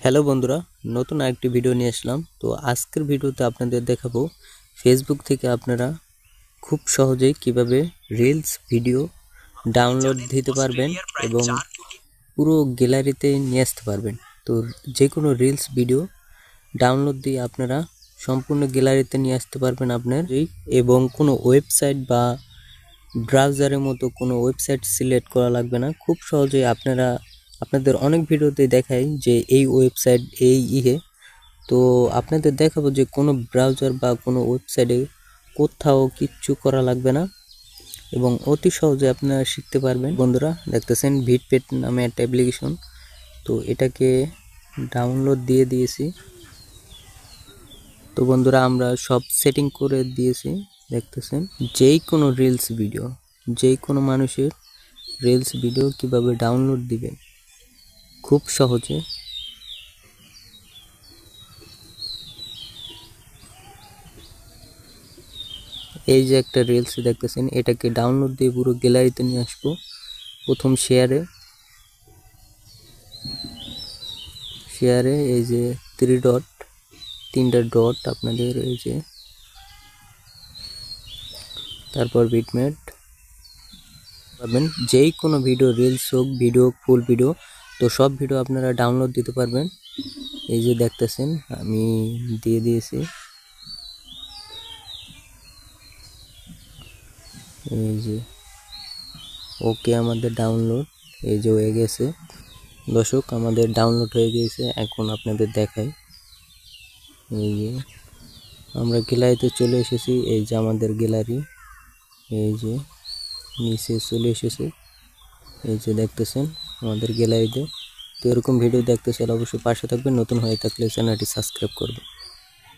Hello বন্ধুরা, নতুন আরেকটি ভিডিও নিয়ে আসলাম। তো আজকের ভিডিওতে আপনাদের দেখাবো ফেসবুক থেকে আপনারা খুব সহজেই কিভাবে রিলস ভিডিও ডাউনলোড দিতে পারবেন এবং পুরো গ্যালারিতে নিয়ে আসতে পারবেন। তো যে কোনো রিলস ভিডিও ডাউনলোড দিয়ে আপনারা সম্পূর্ণ গ্যালারিতে নিয়ে আসতে পারবেন আপনার এবং কোনো ওয়েবসাইট বা ব্রাউজারের মতো কোনো ওয়েবসাইট সিলেক্ট করা লাগবে না। খুব সহজেই আপনাদের অনেক ভিডিওতে দেখায় যে এই ওয়েবসাইট তো আপনাদের দেখাবো যে কোনো ব্রাউজার বা কোনো ওয়েবসাইটে কোথাও কিচ্ছু করা লাগবে না এবং অতি সহজে আপনারা শিখতে পারবেন। বন্ধুরা দেখতেছেন ভিটপেট নামে একটা অ্যাপ্লিকেশন, তো এটাকে ডাউনলোড দিয়ে দিয়েছি। তো বন্ধুরা আমরা সব সেটিং করে দিয়েছি। দেখতেছেন যেই কোনো রিলস ভিডিও, যেই কোনো মানুষের রিলস ভিডিও কিভাবে ডাউনলোড দিবেন খুব সহজে। এই যে একটা রিলস দেখতেছেন, এটাকে ডাউনলোড দিয়ে পুরো গ্যালারিতে নিয়ে আসবো। প্রথম শেয়ারে এই যে তিনটা ডট আপনাদের এই যে, তারপর বিটমেট পাবেন। যেই কোনো ভিডিও রিলস হোক, ভিডিও ফুল ভিডিও, তো সব ভিডিও আপনারা ডাউনলোড দিতে পারবেন। এই যে দেখতেছেন আমি দিয়ে দিয়েছি। এই যে ওকে আমাদের ডাউনলোড এই যে হয়ে গেছে। দর্শক আমাদের ডাউনলোড হয়ে গিয়েছে, এখন আপনাদের দেখাই। এই যে আমরা গ্যালারিতে চলে এসেছি। এই যে আমাদের গ্যালারি, এই যে নিচে চলে এসেছে। এই যে দেখতেছেন আমাদের গ্যালারিতে। তো এরকম ভিডিও দেখতে চাইলে অবশ্যই পাশে থাকবেন, নতুন হয়ে থাকলে চ্যানেলটি সাবস্ক্রাইব করবেন।